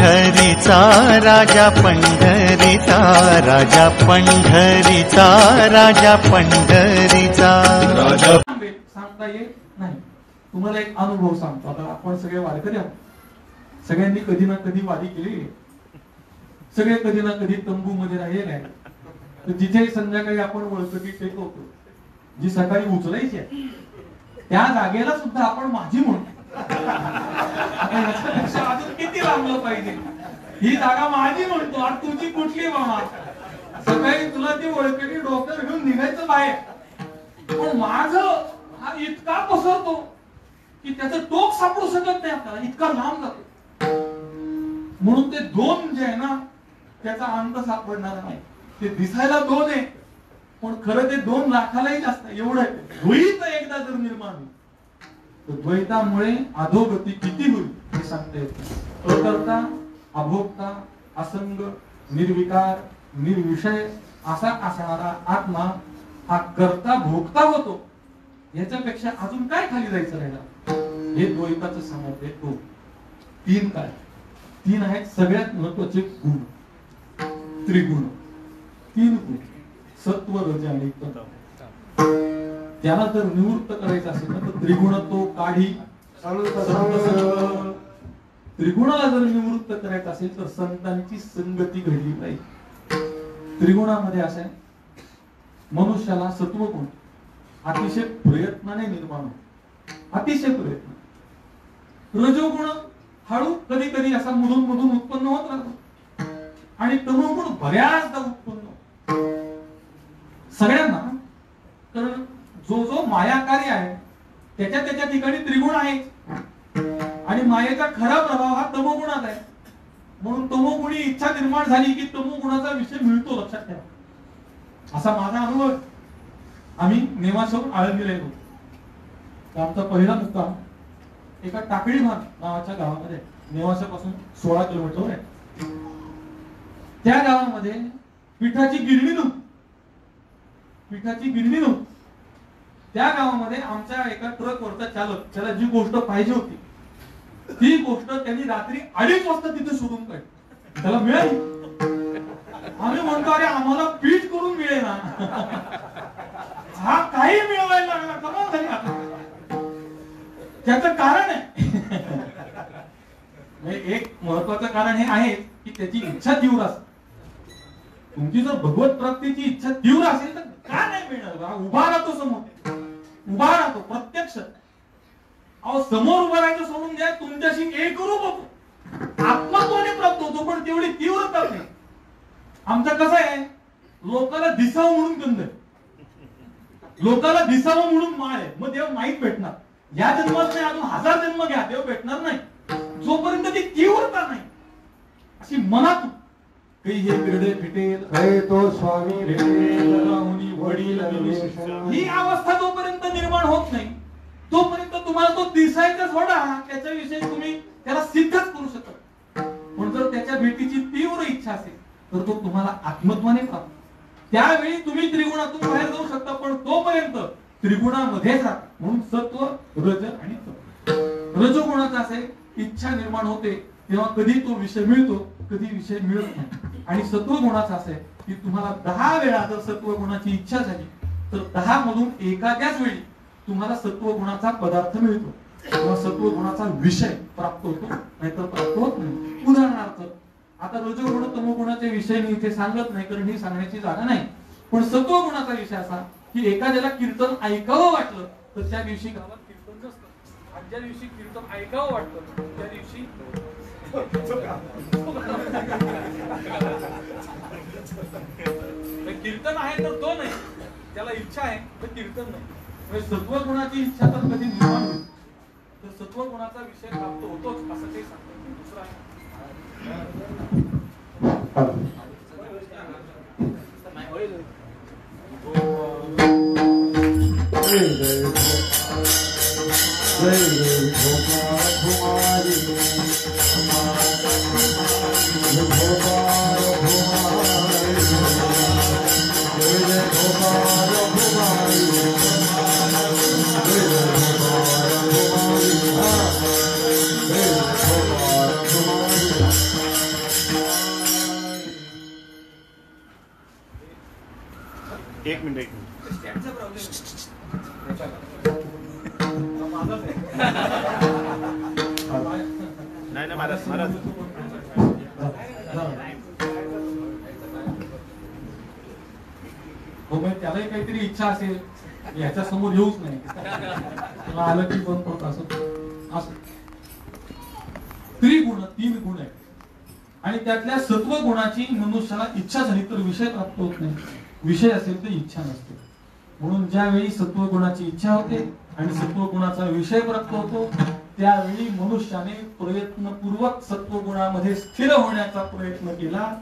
पंढरीचा राजा पंढरीचा राजा पंढरीचा राजा पंढरीचा राजा सांगता येत नाही. तुम्हाला एक अनुभव सांगतो. आता आपण सगळे वारकरी आहोत, सगळ्यांनी कधी ना कधी वारी केली, सगळे कधी ना कधी तंबू मध्ये राहिले आहे. तर जिथे संध्याकाळी आपण वळकटी टेकवतो, जी सकाळी उचलायची आहे, त्या जागेला सुद्धा आपण माझी म्हणतो. अजून किती लांबलं पाहिजे? ही जागा माझी म्हणतो आणि तुझी कुठली मामा? सकाळी तुला ती वळकटी डोक्यावर घेऊन निघायचं बाहेर, पण माझं हा इतका पसरतो की त्याचं टोक सापडू शकत नाही आपल्याला, इतका लांब जातो. म्हणून ते दोन जे आहे ना, त्याचा अंत सापडणार नाही. ते दिसायला दोन आहे, पण खरं ते 2 लाखालाही जास्त एवढं आहे. द्वैत एकदा जर निर्माण होईल तर द्वैतामुळे अधोगती किती होईल हे सांगता येत नाही. अकर्ता, अभोक्ता, असंग, निर्विकार, निर्विषय असा असणारा आत्मा हा कर्ता भोगता होतो. याच्यापेक्षा अजून काय खाली जायचं राहिला? हे द्वैताचं सामर्थ्य आहे. तो 3 काय? 3 आहेत सगळ्यात महत्वाचे गुण, त्रिगुण. 3 गुण, सत्व, रज आणि तम. त्याला जर निवृत्त करायचं असेल ना तर त्रिगुण तो काढी. त्रिगुणाला जर निवृत्त करायचं असेल तर संतांची संगती घडली पाहिजे. त्रिगुणामध्ये असं आहे, मनुष्याला सत्वगुण अतिशय प्रयत्नाने निर्माण होतो, अतिशय प्रयत्न. रजोगुण हळू कधी कधी असा मधून मधून उत्पन्न होत राहतो, आणि तमोगुण बऱ्याचदा उत्पन्न होतो सगळ्यांना. कारण जो जो मायाकारी आहे त्याच्या त्याच्या ठिकाणी त्रिगुण आहे, आणि मायेचा खरा प्रभाव हा तमोगुणात आहे. म्हणून तमोगुणी इच्छा निर्माण झाली की तमोगुणाचा विषय मिळतो. लक्षात ठेवा, असा माझा अनुभव. आम्ही नेवाशाहून आळंदीला येतो, तर आमचा पहिला मुक्काम एका टाकळी भाग नावाच्या गावामध्ये, नेवाशापासून 16 किलोमीटर आहे. त्या गावामध्ये पिठाची गिरणी नव्हती, पिठाची गिरणी नव्हती. त्या गावामध्ये आमच्या एका ट्रकवरचा चालक, त्याला जी गोष्ट पाहिजे होती ती गोष्ट त्यांनी रात्री 2:30 वाजता तिथे शोधून काढली. त्याला मिळाली. आम्ही म्हणतो अरे आम्हाला पीठ करून मिळेल ना, हा काही मिळवायला लागला. कमाल झाली. त्याचं कारण आहे एक महत्वाचं कारण हे आहे की त्याची इच्छा तीव्र असते. तुमची जर भगवत प्राप्तीची इच्छा तीव्र असेल तर का नाही मिळणार? उभा राहतो समोर, उभा राहतो प्रत्यक्ष. अहो समोर उभा राहायचं सोडून द्या, तुमच्याशी एक रूप होतो, आत्मत्वाने प्राप्त होतो, पण तेवढी तीव्रता नाही. आमचं कसं आहे, लोकांना दिसावं म्हणून गंध, लोकांना दिसावं म्हणून माळ आहे. मग देव माहीत भेटणार. या जन्मात नाही, अजून 1000 जन्म घ्या, देव भेटणार नाही जोपर्यंत ती तीव्रता नाही. अशी मनात हे बिरडे फिटेल तो स्वामी वडील, ही अवस्था जोपर्यंत निर्माण होत नाही तोपर्यंत तुम्हाला तो दिसायचा सोडा, त्याच्याविषयी तुम्ही त्याला सिद्धच करू शकत. पण जर त्याच्या भेटीची तीव्र इच्छा असेल तर तो तुम्हाला आत्मत्वाने प्राप्त. त्यावेळी तुम्ही त्रिगुणातून बाहेर जाऊ शकता, पण तोपर्यंत त्रिगुणामध्येच राहा. म्हणून सत्व, रज आणि तम. रजोगुणाचा असे इच्छा निर्माण होते तेव्हा कधी तो विषय मिळतो, कधी विषय मिळत नाही. आणि सत्व गुणाचा असे की तुम्हाला 10 वेळा जर सत्व गुणाची इच्छा झाली तर 10 मधून एखाद्याच वेळी तुम्हाला सत्व गुणाचा पदार्थ मिळतो किंवा सत्व गुणाचा विषय प्राप्त होतो, नाहीतर प्राप्त होत नाही. उदाहरणार्थ आता रजोगुण तमोगुणाचे विषय मी इथे सांगत नाही, कारण ही सांगण्याची जागा नाही. पण सत्व गुणाचा विषय असा की एखाद्याला कीर्तन ऐकावं वाटलं तर त्या दिवशी गावात कीर्तन नसतं, आणि ज्या दिवशी कीर्तन ऐकावं वाटतं त्या दिवशी कीर्तन आहे तर तो नाही, त्याला इच्छा आहे तर कीर्तन नाही. सत्व गुणाची इच्छा तर कधी निर्माण होईल तर सत्व गुणाचा विषय प्राप्त होतोच, असं काही सांगतो. दुसरा एक मिनिट नाही ना महाराज महाराज त्यालाही काहीतरी इच्छा असेल याच्या समोर येऊच नाही, त्याला आलं की बंद होत असं. त्रिगुण 3 गुण आहेत आणि त्यातल्या सत्व गुणाची मनुष्याला इच्छा झाली तर विषय प्राप्त होत नाही, विषय असेल तर इच्छा नसते. म्हणून ज्यावेळी सत्व गुणाची इच्छा होते आणि सत्व गुणाचा विषय प्राप्त होतो त्यावेळी मनुष्याने प्रयत्नपूर्वक सत्व गुणामध्ये स्थिर होण्याचा प्रयत्न केला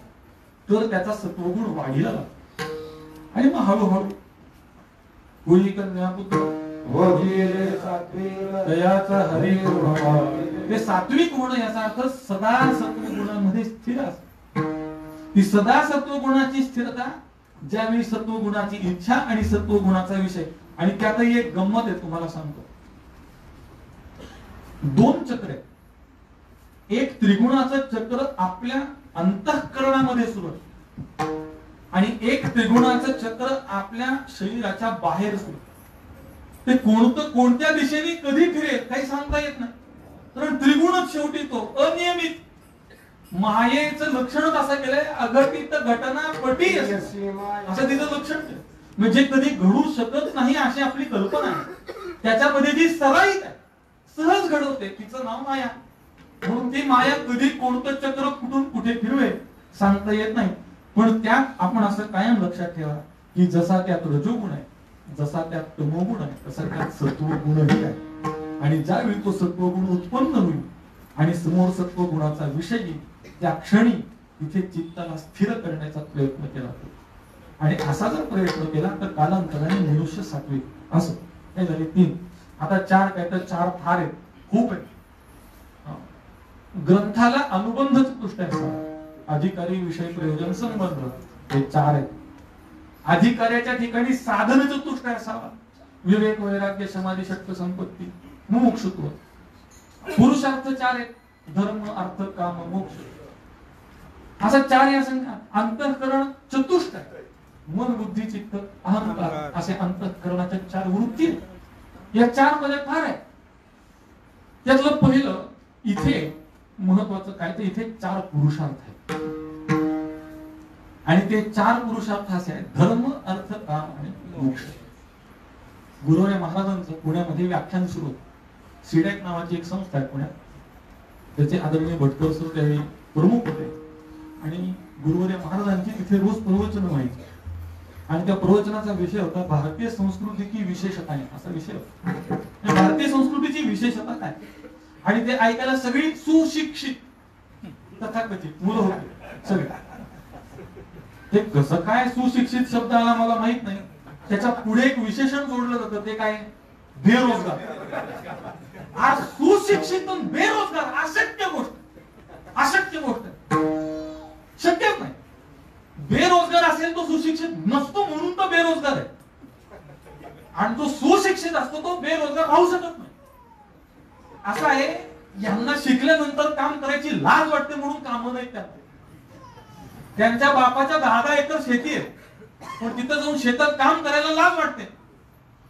तर त्याचा सत्वगुण वाढीला लागतो आणि मग हळूहळू होळी कन्यापुत्र ते सात्विक होणं याचा अर्थ सदा सत्व गुणामध्ये स्थिर असत. ती सदा सत्व गुणाची स्थिरता, ज्यावेळी सत्व गुणाची इच्छा आणि सत्व गुणाचा विषय. आणि त्यातही एक गंमत आहे तुम्हाला सांगतो. 2 चक्र आहेत. एक त्रिगुणाचं चक्र आपल्या अंतःकरणामध्ये सुरू आहे आणि एक त्रिगुणाचं चक्र आपल्या शरीराच्या बाहेर सुरू. ते कोणत्या दिशेने कधी फिरेल काही सांगता येत नाही, कारण त्रिगुणच शेवटी तो अनियमित. मायेचं लक्षणच असं केलंय अघटित घटना पटी असं तिचं लक्षण केलं. म्हणजे कधी घडू शकत नाही अशी आपली कल्पना आहे, त्याच्यामध्ये जी सराईत आहे सहज घडवते तिचं नाव माया. म्हणून ती माया कधी कोणतं चक्र कुठून कुठे फिरवे सांगता येत नाही. पण त्यात आपण असं कायम लक्षात ठेवा की जसा त्यात रजोगुण आहे, जसा त्यात तमोगुण आहे, तसा त्यात सत्वगुणही आहे. आणि ज्यावेळी तो सत्वगुण उत्पन्न होईल आणि समोर सत्वगुणाचा विषय येईल त्या क्षणी तिथे चित्ताला स्थिर करण्याचा प्रयत्न केला जातो. आणि असा जर प्रयत्न केला तर कालांतराने मनुष्य सात्विक असं. हे झाले 3. आता 4 काय तर 4 फार आहेत, खूप आहेत. ग्रंथाला अनुबंध चतुष्टय आहे. अधिकारी विषय प्रयोजन संबंध हे 4 आहेत. अधिकाऱ्याच्या ठिकाणी साधन चतुष्टय असावा. विवेक वैराग्य समाधी षट्क संपत्ती मुमुक्षुत्व. पुरुषार्थ 4 आहेत. धर्म अर्थ काम मोक्ष असा 4 या संख्या. अंतःकरण चतुष्टय मन बुद्धी चित्त अहंकार असे अंतःकरणाच्या 4 वृत्ती. या 4 मध्ये फार आहे. त्यातलं पहिलं इथे महत्वाचं काय तर इथे 4 पुरुषार्थ आहेत आणि ते 4 पुरुषार्थ असे आहेत धर्म अर्थ काम आणि मोक्ष. गुरुवर्य महाराजांचं पुण्यामध्ये व्याख्यान सुरू होतं. सिडॅक नावाची एक संस्था आहे पुण्यात, त्याचे आदरणीय भटकर सर त्यावेळी प्रमुख होते आणि गुरुवर्य महाराजांची तिथे रोज प्रवचन व्हायची आणि त्या प्रवचनाचा विषय होता भारतीय संस्कृतीची विशेषता आहे असा विषय होता. भारतीय संस्कृतीची विशेषता काय आणि ते ऐकायला सगळी सुशिक्षित तथाकथित मुलं होते सगळे. ते कसं काय सुशिक्षित शब्द आला मला माहित नाही. त्याच्या पुढे एक विशेषण जोडलं जातं ते काय बेरोजगार. आज सुशिक्षित बेरोजगार अशक्य गोष्ट, अशक्य गोष्ट, शक्यच नाही. बेरोजगार असेल तो सुशिक्षित नसतो म्हणून तो बेरोजगार आहे आणि जो सुशिक्षित असतो तो बेरोजगार राहू शकत नाही. असं आहे. यांना शिकल्यानंतर काम करायची लाज वाटते म्हणून काम नाही करत. त्यांच्या बापाच्या 10-10 एकर शेती आहे पण तिथं जाऊन शेतात काम करायला लाज वाटते.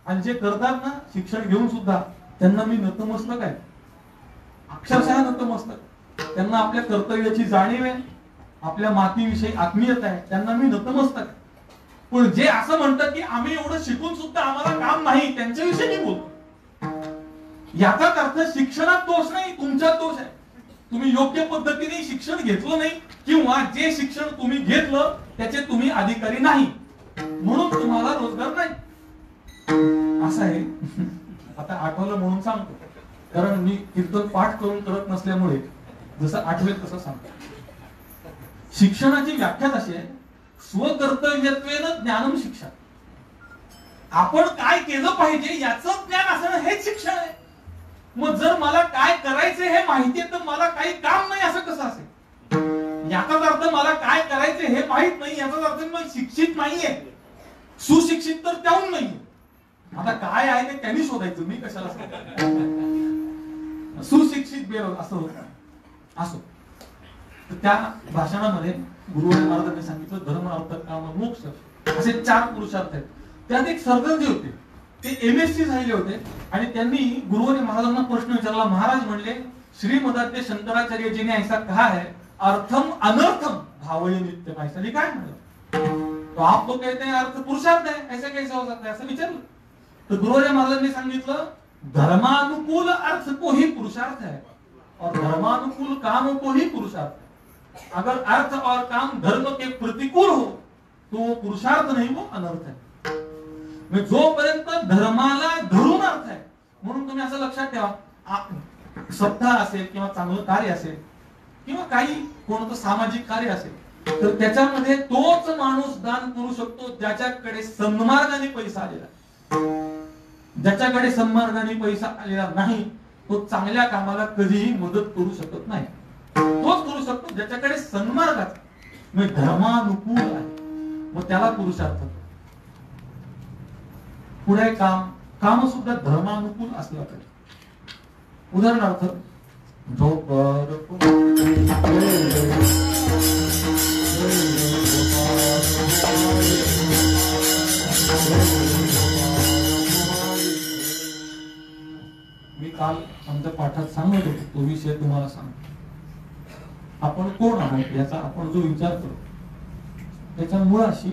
आणि जे करतात ना शिक्षण घेऊन सुद्धा त्यांना मी नतमस्तक आहे, अक्षरशः नतमस्तक. त्यांना आपल्या कर्तव्याची जाणीव आहे, आपल्या मातीविषयी आत्मीयता आहे, त्यांना मी नतमस्तक आहे. पण जे असं म्हणतात की आम्ही एवढं शिकून सुद्धा आम्हाला काम नाही त्यांच्याविषयी मी बोलतो. याचाच अर्थ शिक्षणात दोष नाही, तुमच्यात दोष आहे. तुम्ही योग्य पद्धतीने शिक्षण घेतलं नाही किंवा जे शिक्षण तुम्ही घेतलं त्याचे तुम्ही अधिकारी नाही म्हणून तुम्हाला रोजगार नाही असं आहे. आता आठवलं म्हणून सांगतो, कारण मी कीर्तन पाठ करून करत नसल्यामुळे जसं आठवेल तसं सांगतो. शिक्षणाची व्याख्या अशी आहे स्वकर्तव्यत्वेन ज्ञानम शिक्षा. आपण काय केलं पाहिजे याचं ज्ञान असणं हेच शिक्षण आहे. मग जर मला काय करायचं हे माहितीये तर मला काही काम नाही असं कसं असेल. याचाच अर्थ मला काय करायचे हे माहित नाही याचाच अर्थ मी शिक्षित नाहीये. सुशिक्षित तर त्याहून नाहीये. आता काय आहे ते त्यांनी शोधायचं, मी कशाला सुशिक्षित बेरोजगार असं होत असो. त्या भाषणामध्ये गुरुवारी महाराजांनी सांगितलं धर्म अर्थ काम मोक्ष असे 4 पुरुषार्थ आहेत. त्यात एक सरदारजी होते, ते MSc झालेले होते आणि त्यांनी गुरुवर्य महाराजांना प्रश्न विचारला. महाराज म्हणले, श्रीमदाद्य शंकराचार्य जी ने ऐसा कहा है, अर्थम अनर्थम भावये नित्यम. ऐसा लिखा है म्हणलं. तो आप तो कहते हैं अर्थ पुरुषार्थ है, ऐसे कैसे हो सकता है, असं विचारलं. तर गुरुवर्य महाराजांनी सांगितलं, धर्मानुकूल अर्थ को ही पुरुषार्थ है और धर्मानुकूल काम को ही पुरुषार्थ है. अगर अर्थ और काम धर्म के प्रतिकूल हो तो वो पुरुषार्थ नहीं, वो अनर्थ है. जोपर्यंत धर्माला धरून अर्थ आहे, म्हणून तुम्ही असं लक्षात ठेवा, सत्ता असेल किंवा चांगलं कार्य असेल किंवा काही कोणतं सामाजिक कार्य असेल, तर त्याच्यामध्ये तोच माणूस दान करू शकतो ज्याच्याकडे सन्मार्गाने पैसा आलेला. ज्याच्याकडे सन्मार्गाने पैसा आलेला नाही तो चांगल्या कामाला कधीही मदत करू शकत नाही. तोच करू शकतो ज्याच्याकडे सन्मार्गाचा म्हणजे धर्मानुकूल आहे, मग त्याला पुरुषार्थ. पुढे काम सुद्धा धर्मानुकूल असलं पाहिजे. उदाहरणार्थ, मी काल आमच्या पाठात सांगत होतो, तो विषय तुम्हाला सांगतो. आपण कोण आहोत याचा आपण जो विचार करतो त्याच्या मुळाशी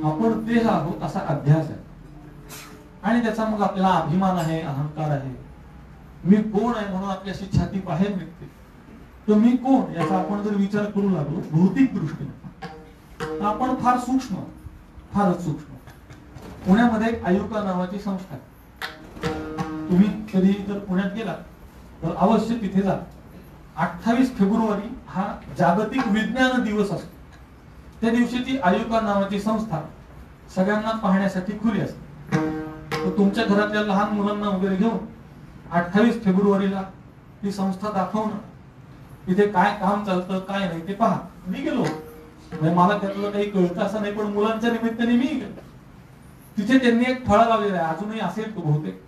आपण देह आहोत असा अध्यास आहे आणि त्याचा मग आपल्याला अभिमान आहे, अहंकार आहे. मी कोण आहे म्हणून आपली अशी छाती बाहेर निघते. तर मी कोण याचा आपण जर विचार करू लागलो भौतिक दृष्टीने, तर आपण फार सूक्ष्म, फारच सूक्ष्म. पुण्यामध्ये एक आयुका नावाची संस्था आहे. तुम्ही कधी जर पुण्यात गेला तर अवश्य तिथे जा. 28 फेब्रुवारी हा जागतिक विज्ञान दिवस असतो. त्या दिवशी ती आयुका नावाची संस्था सगळ्यांना पाहण्यासाठी खुली असते. तर तुमच्या घरातल्या लहान मुलांना वगैरे घेऊन 28 फेब्रुवारीला ती संस्था दाखवणं, तिथे काय काम चालतं काय नाही ते पहा. मी गेलो, मला त्यातलं काही कळतं असं नाही, पण मुलांच्या निमित्ताने मी गेलो. तिथे त्यांनी एक फळ लावलेलं आहे, अजूनही असेल तो बहुतेक.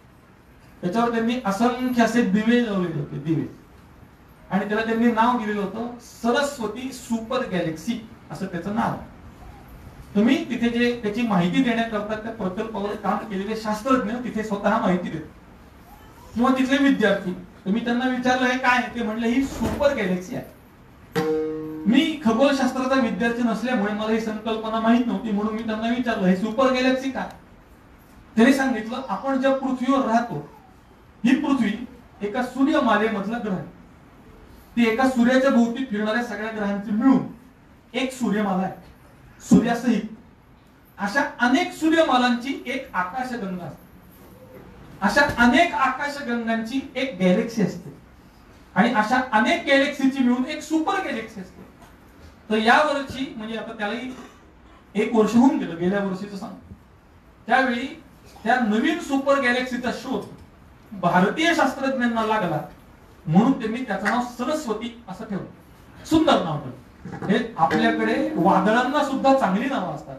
त्याच्यावर त्यांनी असंख्य असे दिवे लावलेले होते, दिवे. आणि त्याला त्यांनी नाव दिलेलं होतं सरस्वती सुपर गॅलेक्सी, असं त्याचं नाव. तुम्ही तिथे जे त्याची माहिती देण्याकरता त्या प्रकल्पावर काम केलेले शास्त्रज्ञ तिथे स्वतः माहिती देतात किंवा तिथले विद्यार्थी. तुम्ही त्यांना विचारलं हे काय, ते म्हणले ही सुपर गॅलेक्सी आहे. मी खगोलशास्त्राचा विद्यार्थी नसल्यामुळे मला ही संकल्पना माहित नव्हती, म्हणून मी त्यांना विचारलं हे सुपर गॅलेक्सी काय. त्यांनी सांगितलं, आपण ज्या पृथ्वीवर राहतो ही पृथ्वी एका सूर्यमालेमधला ग्रह आहे. ती एका सूर्याच्या भोवती फिरणाऱ्या सगळ्या ग्रहांची मिळून एक सूर्यमाला आहे, सूर्यासहित. अशा अनेक सूर्यमालांची एक आकाशगंगा असते. अशा अनेक आकाशगंगांची एक गॅलेक्सी असते आणि अशा अनेक गॅलेक्सीची मिळून एक सुपर गॅलेक्सी असते. तर या वर्षी म्हणजे आता त्यालाही 1 वर्ष होऊन गेलं, गेल्या वर्षीचं सांगतो. त्यावेळी त्या नवीन सुपर गॅलेक्सीचा शोध भारतीय शास्त्रज्ञांना लागला, म्हणून त्यांनी त्याचं नाव सरस्वती असं ठेवलं. सुंदर नाव ठेवलं. हे आपल्याकडे वादळांना सुद्धा चांगली नावं असतात,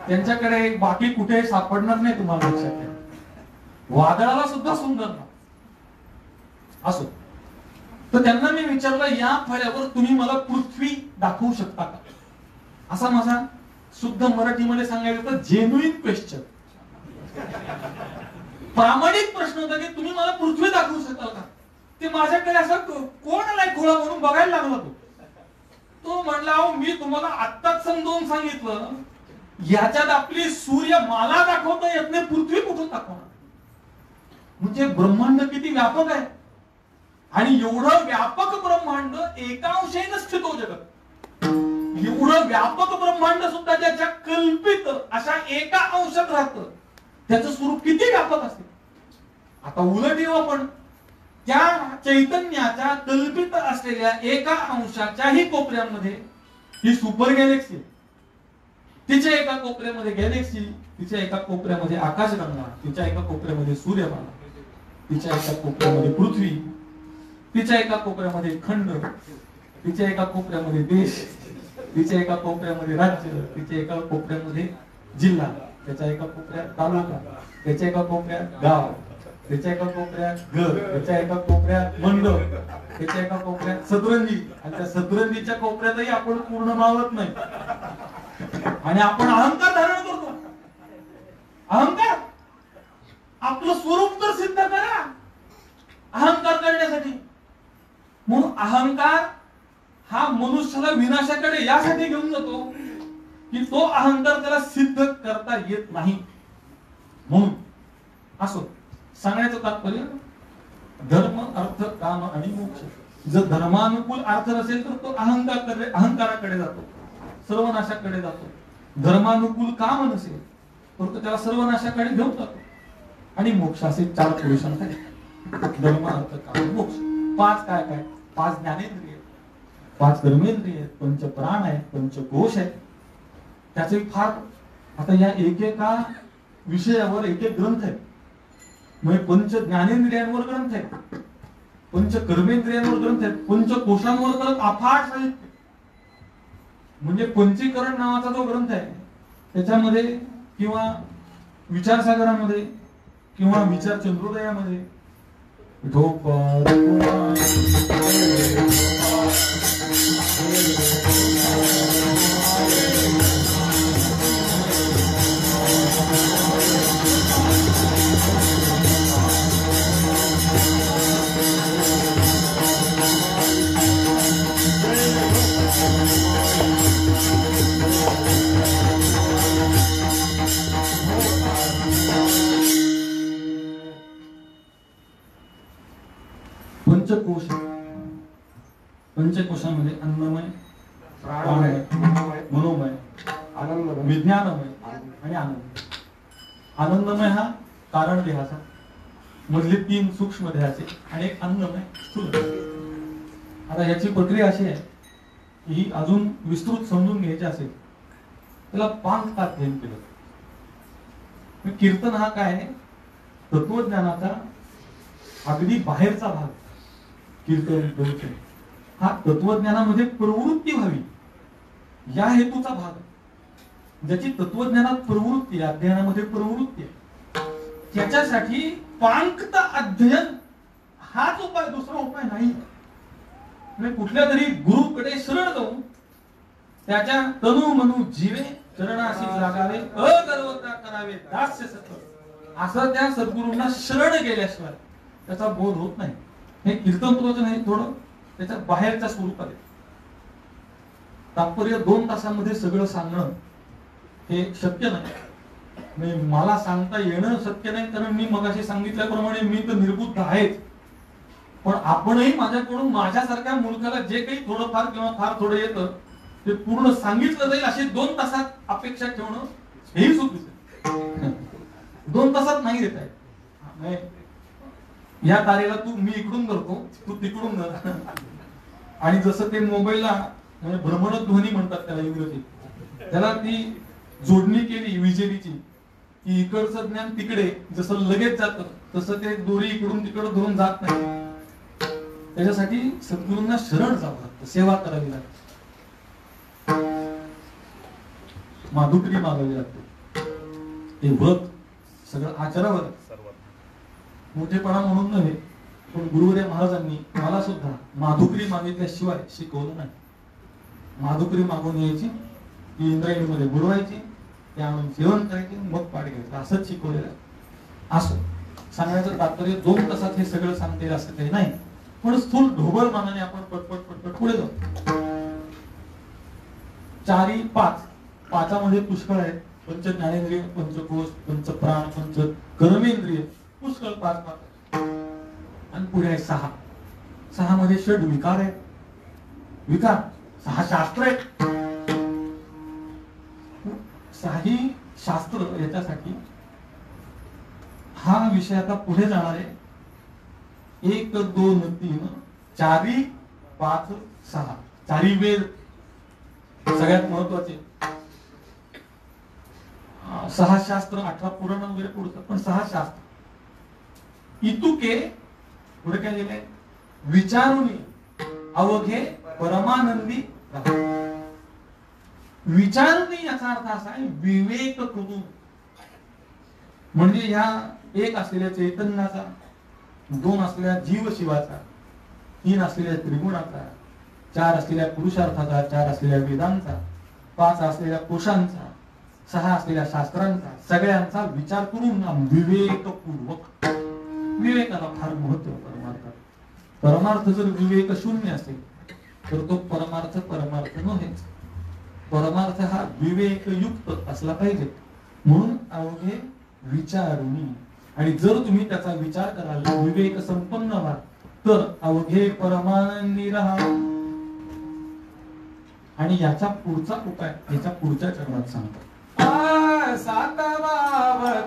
त्यांच्याकडे बाकी कुठे सापडणार नाही. तुम्हाला लक्षात ठेवा, वादळाला सुद्धा सुंदर नाव असो. तर त्यांना मी विचारलं, या फळ्यावर तुम्ही मला पृथ्वी दाखवू शकता का? असा माझा शुद्ध मराठीमध्ये सांगायचं तर जेन्युइन क्वेश्चन, प्रामाणिक प्रश्न होता की तुम्ही मला पृथ्वी दाखवू शकाल का? ते माझ्याकडे असं कोण आलाय खोळा म्हणून बघायला लागला. तो म्हणला, मी तुम्हाला आत्ताच समजावून सांगितलं, याच्यात आपली सूर्यमाला दाखवता येत नाही, पृथ्वी कुठून दाखवणार? म्हणजे ब्रह्मांड किती व्यापक आहे आणि एवढं व्यापक ब्रह्मांड एका अंशेने स्थित हो जगत. एवढं व्यापक ब्रह्मांड सुद्धा ज्याच्या कल्पित अशा एका अंशात राहतं, त्याचं स्वरूप किती व्यापक असेल. आता उलट येऊ आपण, त्या चैतन्याच्या कल्पित असलेल्या एका अंशाच्याही कोपऱ्यामध्ये ही सुपर गॅलेक्सी, तिच्या एका कोपऱ्यामध्ये गॅलेक्सी, तिच्या एका कोपऱ्यामध्ये आकाशगंगा, तिच्या एका कोपऱ्यामध्ये सूर्यमाला, तिच्या एका कोपऱ्यामध्ये पृथ्वी, तिच्या एका कोपऱ्यामध्ये खंड, तिच्या एका कोपऱ्यामध्ये देश, तिच्या एका कोपऱ्यामध्ये राज्य, तिच्या एका कोपऱ्यामध्ये जिल्हा, त्याच्या एका कोपऱ्यात तालुका, त्याच्या एका कोपऱ्यात गाव, त्याच्या एका कोपऱ्यात घर, त्याच्या एका कोपऱ्यात मंडप, त्याच्या एका कोपऱ्यात सतरंजी, आणि त्या सतरंजीच्या कोपऱ्यातही आपण पूर्ण मावत नाही. आणि आपण अहंकार धारण करतो. अहंकार आपलं स्वरूप तर सिद्ध करा अहंकार करण्यासाठी. म्हणून अहंकार हा मनुष्याला विनाशाकडे यासाठी घेऊन जातो की तो अहंकार त्याला सिद्ध करता येत नाही. म्हणून असो सांगण्याचं तात्पर्य धर्म अर्थ काम आणि मोक्ष. जर धर्मानुकूल अर्थ नसेल तर तो अहंकाराकडे जातो, सर्वनाशाकडे जातो. धर्मानुकूल काम नसेल तर तो त्याला सर्वनाशाकडे घेऊन जातो. आणि मोक्ष असे 4 पुरुषांकडे धर्म अर्थ काम मोक्ष. 5 काय काय? 5 ज्ञानेंद्रिय, 5 कर्मेंद्रिय, 5 प्राण आहेत, 5 कोश आहेत. त्याचे फार आता या एकेका विषयावर एक ग्रंथ आहे. म्हणजे 5 ज्ञानेंद्रियांवर ग्रंथ आहे, 5 कर्मेंद्रियांवर ग्रंथ आहेत, 5 कोशांवर तर अफाट साहित्य. म्हणजे पंचीकरण नावाचा जो ग्रंथ आहे त्याच्यामध्ये किंवा विचारसागरामध्ये किंवा विचार चंद्रोदयामध्ये पंचकोश. पंचकोशामध्ये अन्नमय, प्राणमय, मनोमय, विज्ञानमय आणि आनंद. आनंदमय हा कारण देहाचा, मधले 3 सूक्ष्म देहाचे आणि एक अन्नमय स्थूल. आता याची प्रक्रिया अशी आहे ही अजून विस्तृत समजून घ्यायची असेल त्याला 5 तास अध्ययन केलं. कीर्तन हा काय आहे? तत्वज्ञानाचा अगदी बाहेरचा भाग. कीर्तन हा तत्वज्ञानामध्ये प्रवृत्ती व्हावी या हेतूचा भाग. ज्याची तत्वज्ञानात प्रवृत्ती, अध्ययनामध्ये प्रवृत्ती आहे त्याच्यासाठी पांक्त अध्ययन हाच उपाय, दुसरा उपाय नाही. कुठल्या तरी गुरुकडे शरण जाऊन त्याच्या तनु मनु जीवे चरणाशी लागावे, अगर्वता करावे, दास्य सत्व असं त्या सद्गुरूंना शरण गेल्याशिवाय त्याचा बोध होत नाही. हे कीर्तन प्रवचन आहे थोडं त्याच्या बाहेरच्या स्वरूपात आहे. तात्पर्य 2 तासामध्ये सगळं सांगणं हे शक्य नाही. मला सांगता येणं शक्य नाही कारण मी मगाशी सांगितल्याप्रमाणे मी तर निर्बुद्ध आहेच. पण आपणही माझ्याकडून माझ्यासारख्या मूर्खाला जे काही थोडंफार किंवा फार थोडं येतं ते पूर्ण सांगितलं जाईल असे 2 तासात अपेक्षा ठेवणं हेही चुकीचं. 2 तासात नाही देत आहे. या तारेला मी इकडून धरतो, तू तिकडून धर. आणि जसं ते मोबाईलला भ्रमणध्वनी म्हणतात त्याला इंग्रजी, त्याला ती जोडणी केली विजेरीची की इकडचं ज्ञान तिकडे जसं लगेच जातं तसं ते दोरी इकडून तिकडं धरून जात नाही. त्याच्यासाठी सद्गुरूंना शरण जावं लागतं, सेवा करावी लागते, माधुकरी मागावी लागते. ते व्रत सगळं आचरावं लागतं. मोठेपणा म्हणून नव्हे पण गुरुवर्य महाराजांनी मला सुद्धा माधुकरी मागितल्याशिवाय शिकवलं नाही. माधुकरी मागून यायची, ती इंद्रायणीमध्ये बुडवायची, ते आणून सेवन करायचे, मग पाठ घ्यायचं, असंच शिकवलेलं असं. सांगण्याचं तात्पर्य 2 तासात हे सगळं सांगता येईल असं काही नाही. पण स्थूल ढोबळ मानाने आपण पटपट पटपट पुढे जाऊ. 4 5 5मध्ये पुष्कळ आहेत. 5 ज्ञानेंद्रिय, 5 कोश, 5 प्राण, 5 कर्मेंद्रिय, पुष्कळ 5 आणि पुढे आहे 6 मध्ये षड विकार आहेत. विकार 6 शास्त्र आहेत. 6 शास्त्र याच्यासाठी हा विषय आता पुढे जाणार आहे. 1 2 3 4 5 6 4 वेद सगळ्यात महत्वाचे. 6 शास्त्र, 18 पुराण वगैरे पुढचं, पण 6 शास्त्र. इतुके पुढे काय लिहिलंय? विचारुनी अवघे परमानंदी राहा. विचारुनी याचा अर्थ असा आहे विवेक करून. म्हणजे ह्या 1 असलेल्या चैतन्याचा, 2 असलेल्या जीव शिवाचा, 3 असलेल्या त्रिगुणाचा, 4 असलेल्या पुरुषार्थाचा, 4 असलेल्या वेदांचा, 5 असलेल्या कोशांचा, 6 असलेल्या शास्त्रांचा सगळ्यांचा विचार करून ना विवेकपूर्वक, विवेकाला फार महत्व परमार्थात. परमार्थ जर विवेक शून्य असेल तर तो परमार्थ नव्हेच. परमार्थ हा विवेकयुक्त असला पाहिजे. म्हणून अवघे विचारुनी, आणि जर तुम्ही त्याचा विचार कराल, विवेक संपन्न व्हाल, तर अवघे परमानंदी राहा. आणि याचा पुढचा उपाय याच्या पुढच्या चरणात सांगतात. सातवा अवतार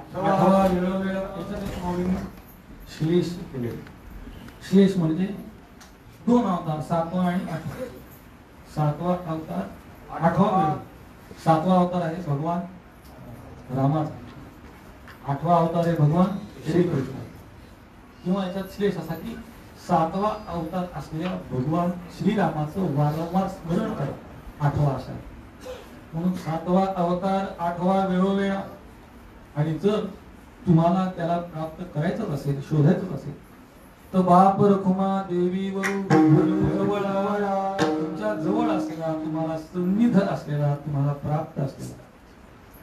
आठवा श्लेष म्हणजे 2 अवतार, 7वा आणि 8वा. 7वा अवतार 8वा वेळ. 7वा अवतार आहे भगवान रामाचा, 8वा अवतार आहे भगवान श्रीकृष्ण. किंवा याच्यात श्लेष असा की 7वा अवतार असलेल्या भगवान श्रीरामाचं वारंवार स्मरण करा, 8वा असा. म्हणून 7वा अवतार 8वा वेळोवेळा. आणि जर तुम्हाला त्याला प्राप्त करायचंच असेल, शोधायचंच असेल, तर बाप रखुमा देवी तुमच्या जवळ असलेला, तुम्हाला सन्निध असलेला, तुम्हाला प्राप्त असलेला.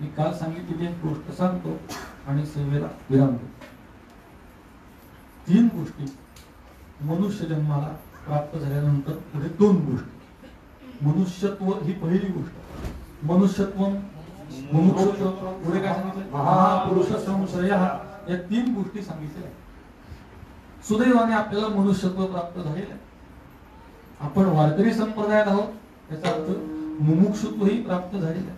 मी काल सांगितलेली एक गोष्ट सांगतो आणि सेवेला विराम देतो. 3 गोष्टी मनुष्य जन्माला प्राप्त झाल्यानंतर पुढे 2 गोष्टी. मनुष्यत्व ही पहिली गोष्ट. मनुष्यत्व, मुमुक्षुत्व, पुढे काय सांगितलं? महापुरुष संश्रय. या 3 गोष्टी सांगितल्या. सुदैवाने आपल्याला मनुष्यत्व प्राप्त झालेलं आहे. आपण वारकरी संप्रदायात आहोत, त्याचा अर्थ मुमुक्षुत्व ही प्राप्त झालेलं आहे.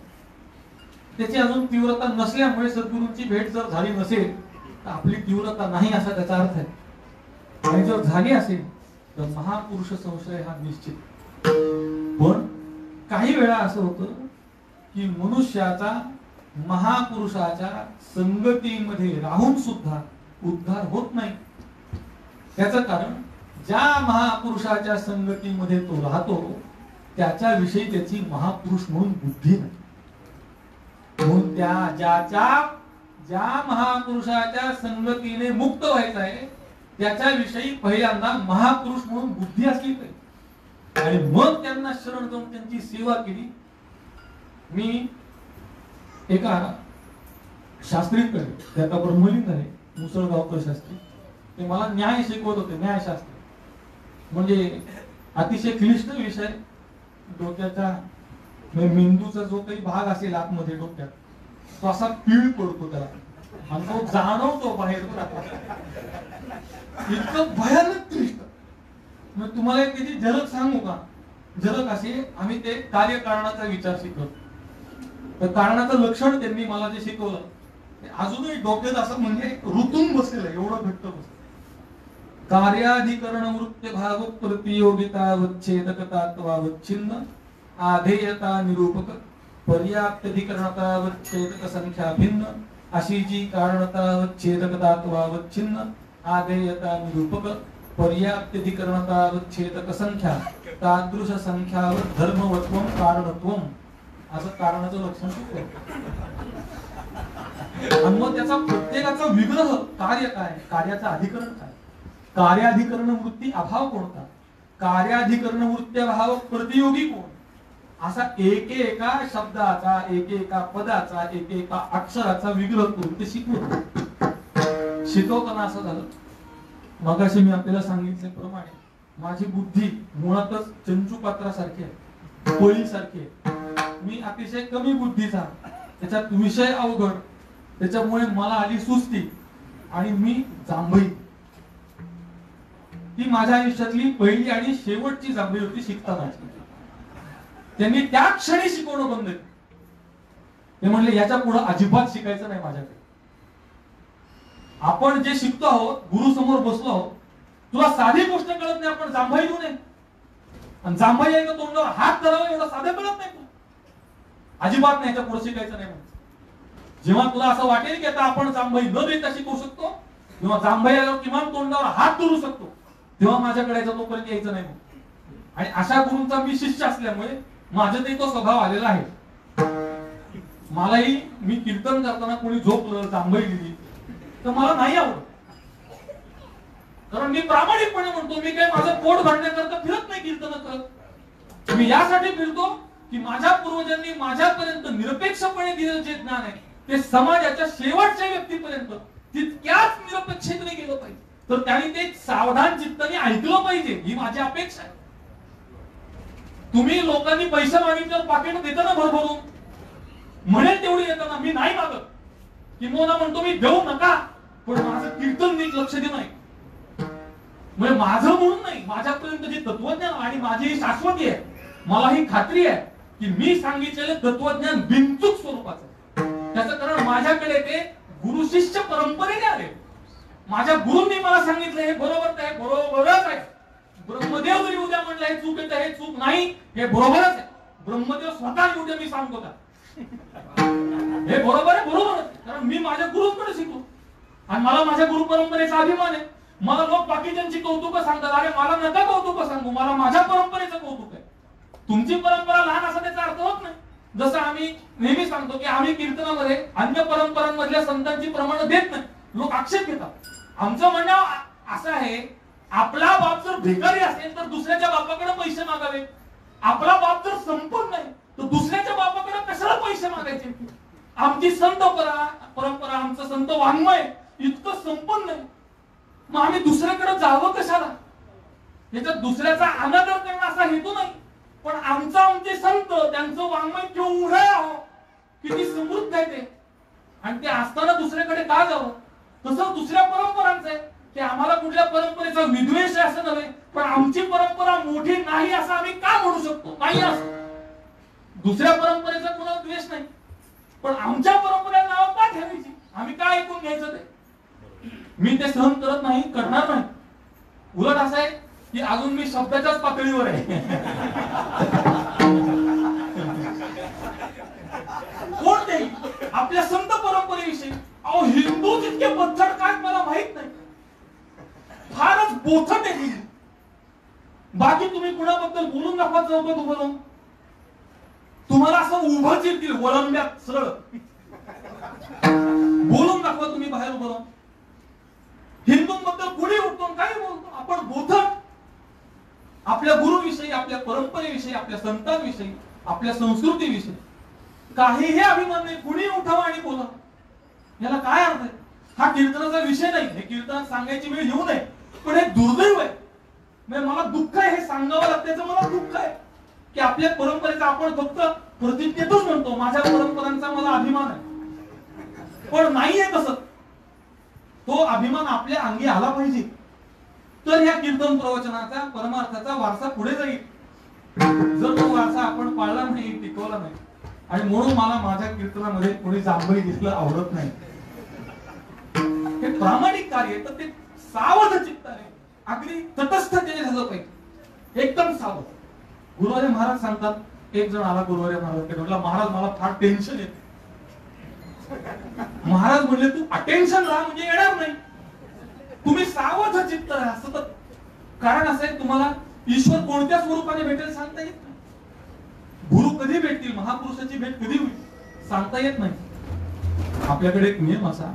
त्याची अजून तीव्रता नसल्यामुळे सद्गुरूंची भेट जर झाली नसेल तर आपली तीव्रता नाही असा त्याचा अर्थ आहे. आणि जर झाली असेल तर महापुरुष संश्रय हा निश्चित. पण काही वेळा असं होतं की मनुष्याचा महापुरुषाच्या संगतीमध्ये राहून सुद्धा उद्धार होत नाही. त्याचं कारण ज्या महापुरुषाच्या संगतीमध्ये तो राहतो त्याच्याविषयी त्याची महापुरुष म्हणून बुद्धी नाही. म्हणून ज्या महापुरुषाच्या संगतीने मुक्त व्हायचं आहे त्याच्याविषयी पहिल्यांदा महापुरुष म्हणून बुद्धी असली पाहिजे आणि मग त्यांना शरण जाऊन त्यांची सेवा केली. मी एका शास्त्रीकडे ते आता ब्रह्मलीन झाले, मुसळगावकर शास्त्री, ते मला न्याय शिकवत होते. न्यायशास्त्र म्हणजे अतिशय क्लिष्ट विषय. डोक्याच्या मेंदूचा जो काही भाग असेल आतमध्ये डोक्यात तो असा पीळ पडतो त्याला आणि तो जाणवतो बाहेर. इतकं भयानक क्लिष्ट. मग तुम्हाला एक त्याची झलक सांगू का? झलक अशी, आम्ही ते कार्यकारणाचा विचार शिकलो. तर कारणाचं लक्षण त्यांनी मला जे शिकवलं ते अजूनही डोक्यात असं म्हणजे ऋतून बसलेलं आहे, एवढं घट्ट बसलं. कार्याधिकरण वृत्य भाव प्रतियोगिता वच्छेदकतात्वावच्छिन्न आधेयता निरूपक पर्याप्तधिकरणता वच्छेदक संख्या भिन्न अशी जी कारणता वच्छेदकतात्वावच्छिन्न आधेयता निरूपक पर्याप्तधिकरणता वच्छेदक संख्या तादृश संख्यावर धर्मवत्वम कारणत्वम असं कारणाचं लक्षण शिकवलं. आणि मग त्याचा प्रत्येकाचा विग्रह कार्य काय, कार्याचं अधिकरण काय, कार्याधिकरण वृत्ती अभाव कोणता, कार्याधिकरण वृत्त्यभाव प्रतियोगी कोण, असा एकेका शब्दाचा एकेका पदाचा एकेका अक्षराचा विग्रह करून ते शिकवतो. शिकवताना असं झालं, मगाशी मी आपल्याला सांगितल्याप्रमाणे माझी बुद्धी मुळातच चंचुपात्रासारखी आहे, कोळीसारखी आहे. मी अतिशय कमी बुद्धीचा, त्याच्यात विषय अवघड, त्याच्यामुळे मला आली सुस्ती आणि मी जांभई. ती माझ्या आयुष्यातली पहिली आणि शेवटची जांभई होती शिकताना. त्यांनी त्या क्षणी शिकवणं बंद केलं. ते म्हणले याच्या पुढे अजिबात शिकायचं नाही माझ्याकडे. आपण जे शिकतो आहोत, गुरु समोर बसलो आहोत, तुला साधी गोष्ट कळत नाही, आपण जांभई देऊ नये. आणि जांभई आहे का तोंडावर हात धरावा एवढं साधं कळत नाही, अजिबात नाही, याच्या पुढे शिकायचं नाही. जेव्हा तुला असं वाटेल की आता आपण जांभई न देता शिकवू शकतो, किंवा जांभई आल्यावर किमान तोंडावर हात धरू शकतो, तेव्हा माझ्याकडे तोपर्यंत यायचं नाही. आणि अशा गुरूंचा मी शिष्य असल्यामुळे माझ्यातही तो स्वभाव आलेला आहे. मलाही मी कीर्तन करताना कोणी झोपलं, जांभई दिली तर मला नाही आवडत. कारण मी प्रामाणिकपणे म्हणतो, मी काही माझं पोट भरण्याकरता फिरत नाही कीर्तन करत. मी यासाठी फिरतो की माझ्या पूर्वजांनी माझ्यापर्यंत निरपेक्षपणे दिलेलं जे ज्ञान आहे ते समाजाच्या शेवटच्या व्यक्तीपर्यंत तितक्याच निरपेक्षतेने गेलं पाहिजे. तर त्यांनी ते सावधान चित्ताने ऐकलं पाहिजे, ही माझी अपेक्षा आहे. तुम्ही लोकांनी पैसे मागितल्यावर पाकिट देताना भरभरून म्हणेल तेवढी येताना मी नाही मागत, किंवा म्हणतो मी देऊ नका, पण माझं कीर्तन नीट लक्ष दे नाही. म्हणजे माझं म्हणून नाही, माझ्यापर्यंत जे तत्वज्ञान आणि माझी ही शाश्वती आहे, मला ही खात्री आहे की मी सांगितलेलं तत्वज्ञान बिनचूक स्वरूपाचं आहे. त्याचं कारण माझ्याकडे ते गुरु शिष्य परंपरेने आले. माझ्या गुरूंनी मला सांगितलं हे बरोबर आहे, बरोबरच आहे. ब्रह्मदेव जरी उद्या म्हणलं हे चूक येतं, हे चूक नाही, हे बरोबरच आहे. ब्रह्मदेव स्वतः उद्या मी सांगतो का हे बरोबर आहे, बरोबर आहे. कारण मी माझ्या गुरूंकडे शिकलो आणि मला माझ्या गुरु परंपरेचा अभिमान आहे. मला लोक बाकीच्यांची कौतुक सांगतात, अरे मला नका कौतुक सांगू, मला माझ्या परंपरेचं कौतुक आहे. तुमची परंपरा लहान असा त्याचा अर्थ होत नाही. जसं आम्ही नेहमी सांगतो की आम्ही कीर्तनामध्ये अन्य परंपरांमधल्या संतांची प्रमाण देत नाही, लोक आक्षेप घेतात. आमचं म्हणणं असं आहे, आपला बाप जर भिकारी असेल तर दुसऱ्याच्या बापाकडे पैसे मागावे. आपला बाप जर संपन्न नाही तर दुसऱ्याच्या बापाकडे कशाला पैसे मागायचे. आमची संत परंपरा, आमचं संत वाङ्मय इतकं संपन्न आहे, मग आम्ही दुसऱ्याकडे जावं कशाला. याच्यात दुसऱ्याचा अनादर करणं असा हेतू नाही, पण आमचे संत, त्यांचं वाङ्मय केवढं आहे, किती समृद्ध आहे ते, आणि ते असताना दुसऱ्याकडे का जावं. तसं दुसऱ्या परंपरांचं आहे की आम्हाला कुठल्या परंपरेचा विद्वेष आहे असं नव्हे, पण आमची परंपरा मोठी नाही असं आम्ही का म्हणू शकतो. नाही असं दुसऱ्या परंपरेचा कुणाला द्वेष नाही, पण आमच्या परंपरेला नाव का ठेवायची, आम्ही काय ऐकून घ्यायचं ते. मी ते सहन करत नाही, करणार नाही. उलट असं आहे की अजून मी शब्दाच्याच पातळीवर आहे. कोण देईल आपल्या संत परंपरेविषयी. अहो हिंदू जितके बद्धड काय मला माहित नाही, फारच बोथट आहे. बाकी तुम्ही कुणाबद्दल बोलून दाखवा चौकात उभं राहून. तुम्हाला असं उभं चिरतील वळंब्यात सरळ बोलून दाखवा तुम्ही बाहेर उभं राहून. हिंदूंबद्दल कुणी उठतो काही बोलतो. आपण बोथट आपल्या गुरुविषयी, आपल्या परंपरेविषयी, आपल्या संतांविषयी, आपल्या संस्कृतीविषयी काहीही अभिमान नाही. कुणी उठावा आणि बोला. याला काय अर्थ आहे? हा कीर्तनाचा विषय नाही. हे कीर्तन सांगायची वेळ येऊ नये, पण हे दुर्दैव आहे. मला दुःख आहे हे सांगावं लागतं. मला दुःख आहे की आपल्या परंपरेचा आपण फक्त प्रतिज्ञेतच म्हणतो माझ्या परंपरांचा मला अभिमान आहे, पण नाहीये तसं. तो अभिमान आपल्या अंगी आला पाहिजे, तर ह्या कीर्तन प्रवचनाचा परमार्थाचा वारसा पुढे जाईल. जर तो वारसा आपण पाळला नाही, टिकवला नाही, आणि म्हणून मला माझ्या कीर्तनामध्ये कोणी जांभळी दिसलं आवडत नाही. हे प्रामाणिक कार्य तर ते सावध चित्ताने अगदी तटस्थतेने झालं पाहिजे, एकदम सावध. गुरुवारी महाराज सांगतात, एक जण आला गुरुवारी महाराज म्हटला, महाराज मला फार टेन्शन येते. महाराज म्हणले तू अटेन्शन राहा म्हणजे येणार नाही, तुम्ही सावध चित्त राहा सतत. कारण असं आहे, तुम्हाला ईश्वर कोणत्या स्वरूपाने भेटेल सांगता येत नाही. गुरु कधी भेटतील, महापुरुषाची भेट कधी होईल सांगता येत नाही. आपल्याकडे एक नियम असा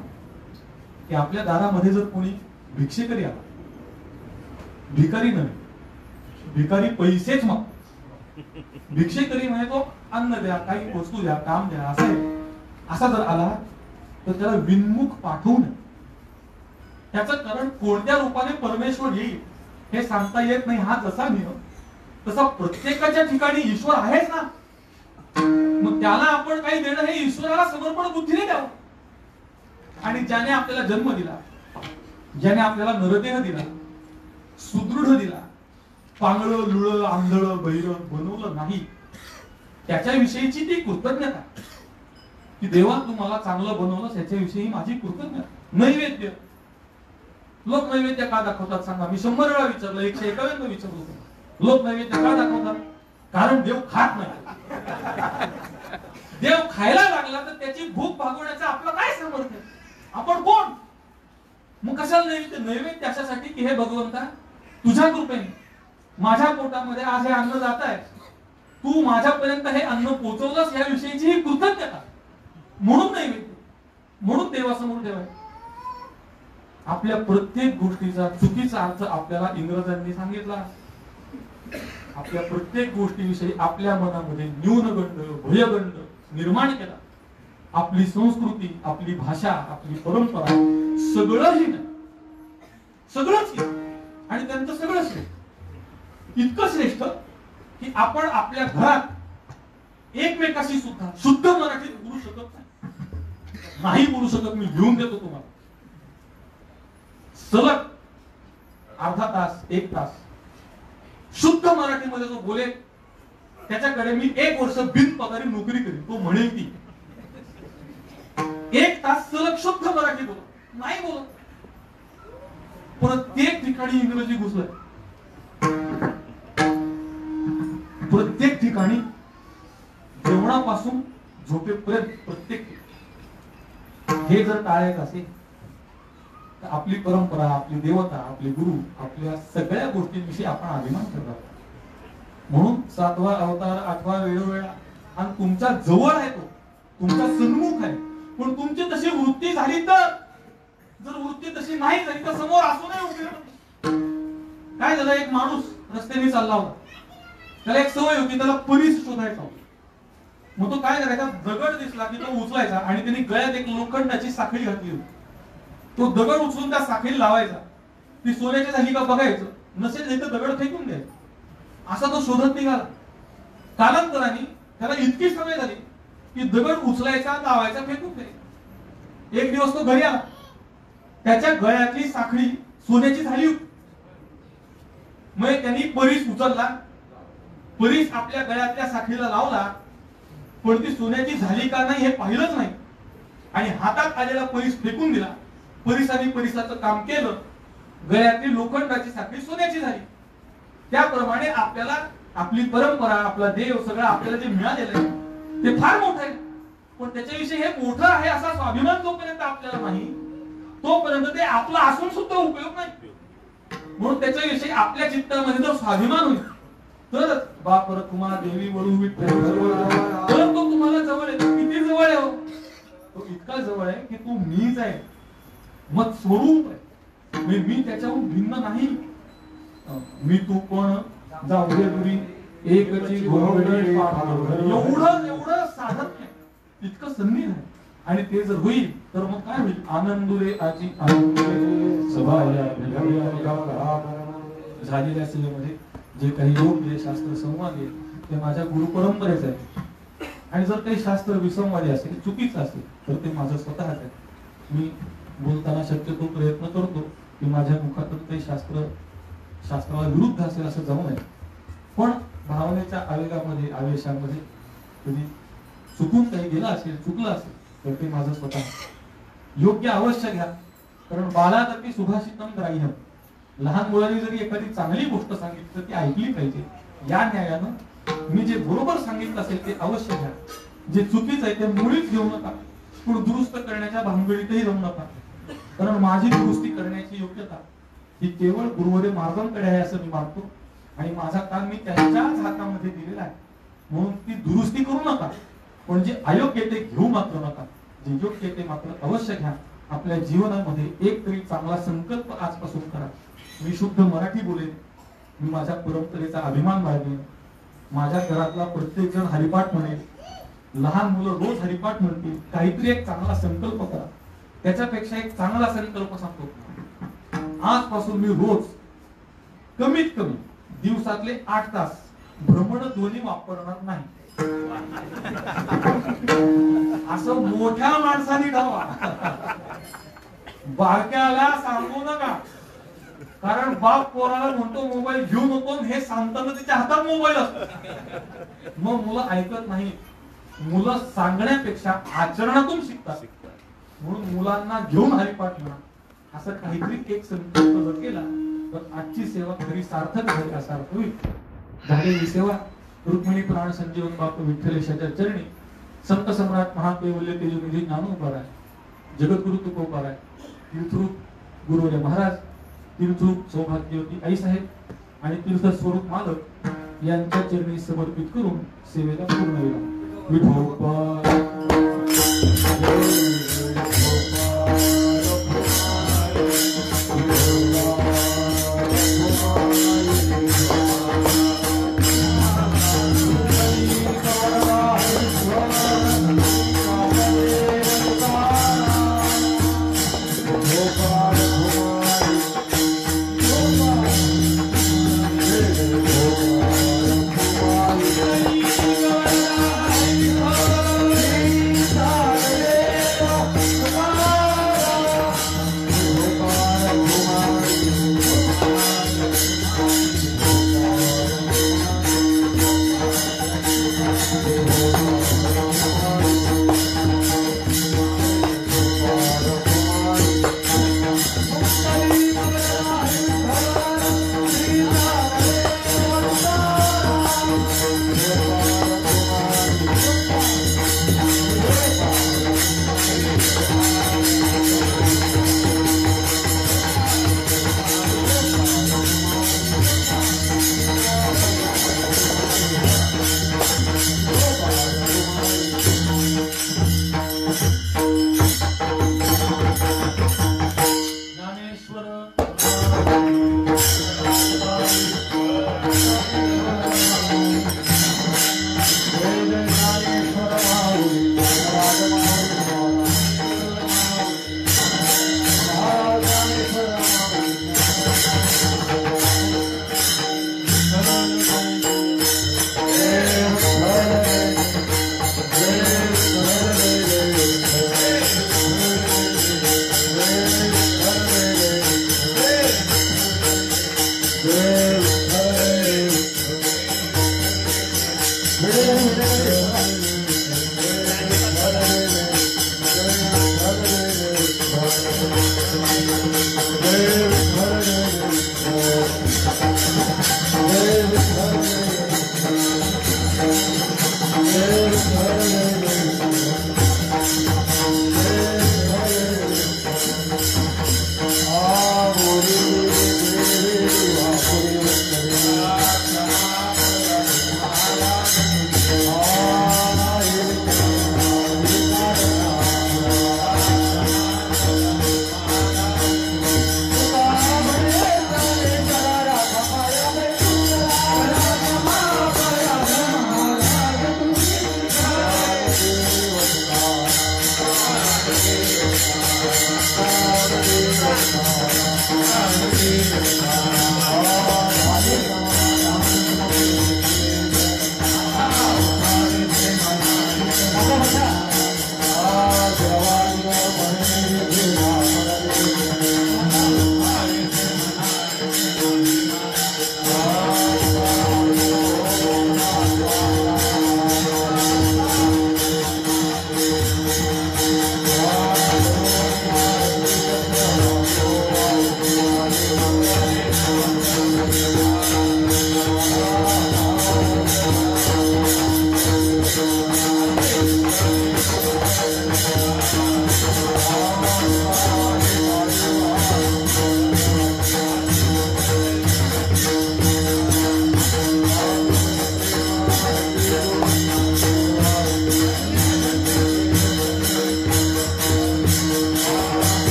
की आपल्या दारामध्ये जर कोणी भिक्षेकरी आला, भिकारी नव्हे, भिकारी पैसेच मागतो. भिक्षेकरी म्हणजे तो अन्न द्या, काही वस्तू द्या, काम द्या असं आहे. असा जर आला तर त्याला विनमुख पाठवू नये. त्याचं कारण कोणत्या रूपाने परमेश्वर येईल हे सांगता येत नाही. हा जसा नियम तसा प्रत्येकाच्या ठिकाणी ईश्वर आहेच ना. मग त्याला आपण काही देणं हे ईश्वराला समर्पण बुद्धीने द्यावं. आणि ज्याने आपल्याला जन्म दिला, ज्याने आपल्याला नरदेह दिला, सुदृढ दिला, पांगळ लुळ आंधळ बैर बनवलं नाही, त्याच्याविषयीची ती कृतज्ञता की देवा तू मला चांगलं बनवलंस याच्याविषयी माझी कृतज्ञता. नैवेद्य, लोक नैवेद्य का दाखवतात सांगा? मी 100 वेळा विचारलं, 151 विचारलं. लोक नैवेद्य का दाखवतात? कारण देव खात नाही. देव खायला लागला तर त्याची भूक भागवण्याचं आपलं काय सामर्थ्य? आपण कोण? मग कशाला नैवेद्य? नैवेद्य अशासाठी की हे भगवंता तुझ्या कृपेने माझ्या पोटामध्ये आज हे अन्न जात आहे, तू माझ्यापर्यंत हे अन्न पोहोचवलंस याविषयीची ही कृतज्ञता. म्हणून नैवेद्य, म्हणून देवासमोर ठेवायचं. आपल्या प्रत्येक गोष्टीचा चुकीचा अर्थ आपल्याला इंग्रजांनी सांगितला. आपल्या प्रत्येक गोष्टीविषयी आपल्या मनामध्ये न्यूनगंड, भयगंड निर्माण केला. आपली संस्कृती, आपली भाषा, आपली परंपरा सगळंही नाही, सगळंच आणि त्यांचं सगळं श्रेष्ठ. इतकं श्रेष्ठ की आपण आपल्या घरात एकमेकाशी सुद्धा शुद्ध मराठीत बोलू शकत नाही बोलू शकत. मी लिहून देतो तुम्हाला. सलग अर्धा तास, 1 तास शुद्ध मराठीमध्ये जो बोलेल त्याच्याकडे मी 1 वर्ष बिनपगारी नोकरी करीन. तो म्हणेल ती 1 तास सलग शुद्ध मराठी बोल, नाही बोलत. प्रत्येक ठिकाणी इंग्रजी घुसलंय, प्रत्येक ठिकाणी जेवणापासून झोपेपर्यंत प्रत्येक. हे जर टाळायचं असेल तर आपली परंपरा, आपली देवता, आपले गुरु, आपल्या सगळ्या गोष्टींविषयी आपण अभिमान करतो. म्हणून 7वा अवतार, 8वा वेळोवेळा, आणि तुमच्या जवळ आहे, तो तुमच्या सन्मुख आहे. पण तुमची तशी वृत्ती झाली तर, जर वृत्ती तशी नाही झाली तर समोर असू नये उपयोग. काय झालं, एक माणूस रस्त्याने चालला होता, त्याला एक सवय होती, त्याला परीस शोधायचा. मग तो काय करायचा, दगड दिसला की तो उचलायचा आणि त्यांनी गळ्यात एक लोखंडाची साखळी घातली होती. तो दगड उचलून त्या साखळी लावायचा. ती सोन्याची झाली का बघायचं, नसेल तर दगड फेकून द्यायचं. असा तो शोधत निघाला. कालांतराने त्याला इतकी सवय झाली की दगड उचलायचा, लावायचा, फेकून द्यायचा. एक दिवस तो घरी आला, त्याच्या गळ्यातली साखळी सोन्याची झाली होती. मग त्यांनी परीस उचलला, परीस आपल्या गळ्यातल्या साखळीला लावला, पण ती सोन्याची झाली का नाही हे पाहिलंच नाही, आणि हातात आलेला परीस फेकून दिला. परीसाने परीसाचं काम केलं, गळ्यातली लोखंडाची साखळी सोन्याची झाली. त्याप्रमाणे आपल्याला आपली परंपरा, आपला देव, सगळं आपल्याला जे मिळालेलं आहे ते फार मोठं आहे. पण त्याच्याविषयी हे मोठं आहे असा स्वाभिमान जोपर्यंत आपल्याला नाही, तोपर्यंत ते आपलं असून सुद्धा उपयोग नाही. म्हणून त्याच्याविषयी आपल्या चित्तामध्ये जर स्वाभिमान होईल तर बापर तुम्हाला देवी वळू विठ्ठल तर तो तुम्हाला जवळ आहे. किती जवळ आहे हो? तो इतका जवळ आहे की तू मीच आहे, मग स्वरूप आहे. मी त्याच्याहून भिन्न नाही. मी तू कोण जाऊ दे दुरी एकची घोंगडी एवढं साधत नाही, इतकं सन्निध आहे. आणि ते जर होईल तर मग काय होईल? आनंदुरे आजी झालेल्या सेवेमध्ये जे काही योग शास्त्र संवाद आहे ते माझ्या गुरु परंपरेच आहे. आणि जर काही शास्त्र विसंवादी असेल, चुकीचं असेल तर ते माझं स्वतःच आहे. मी बोलताना शक्यतो प्रयत्न करतो की माझ्या मुखातून काही शास्त्राला विरुद्ध असेल असं जाऊ नये. पण भावनेच्या आवेगामध्ये आवेशामध्ये कधी चुकून काही गेलं असेल, चुकलं असेल तर ते माझं स्वतः. योग्य अवश्य घ्या, कारण बाळातर्फे सुभाषितम ग्राह्यम. लहान मुलांनी जरी एखादी चांगली गोष्ट सांगितली तर ती ऐकली पाहिजे. या न्यायानं मी जे बरोबर सांगितलं असेल ते अवश्य घ्या. जे चुकीचं आहे ते मुळीच घेऊ नका. पण दुरुस्त करण्याच्या भानगडीतही जाऊ नका, कारण माझी दुरुस्ती करण्याची योग्यता ही केवळ गुरुवरे महाराजांकडे आहे असं मी मानतो. आणि माझा काम मी त्यांच्याच हातामध्ये दिलेला आहे. म्हणून ती दुरुस्ती करू नका, पण जे अयोग्य ते घेऊ मात्र नका. जे योग्य ते मात्र अवश्य घ्या. आपल्या जीवनामध्ये एक तरी चांगला संकल्प आजपासून करा. मी शुद्ध मराठी बोलेन, मी माझ्या परंपरेचा अभिमान बाळगेन, माझ्या घरातला प्रत्येक जण हरिपाठ म्हणेल, लहान मुलं रोज हरिपाठ म्हणतील. काहीतरी एक चांगला संकल्प करा. त्याच्यापेक्षा एक चांगला संकल्प सांगतो, आजपासून मी रोज कमीत कमी दिवसातले 8 तास भ्रमणध्वनी वापरणार नाही. असं मोठ्या माणसाने ठरवा, बारक्याला सांगू नका. कारण बाप पोराला म्हणतो मोबाईल घेऊ नको, हे सांगताना त्याच्या हातात मोबाईल असतो. मग मुलं ऐकत नाही. मुलं सांगण्यापेक्षा आचरणातून शिकतात. म्हणून मुलांना घेऊन हरिपाठ म्हणा, असं काहीतरी एक संकल्प जर केला तर आजची सेवा खरी सार्थक झाली असा अर्थ होईल. झालेली सेवा रुक्मिणी प्राण संजीवन बाप विठ्ठलेशाच्या चरणी संत सम्राट महाकैवल्य तेजनिधी ज्ञानोबा आहे, जगद्गुरु तुकोबा आहे, तीर्थरूप गुरुवर्य महाराज, तीर्थरूप सौभाग्यवती आई साहेब आणि तीर्थ स्वरूप मालक यांच्या चरणी समर्पित करून सेवेला पूर्ण विराम. विठोबा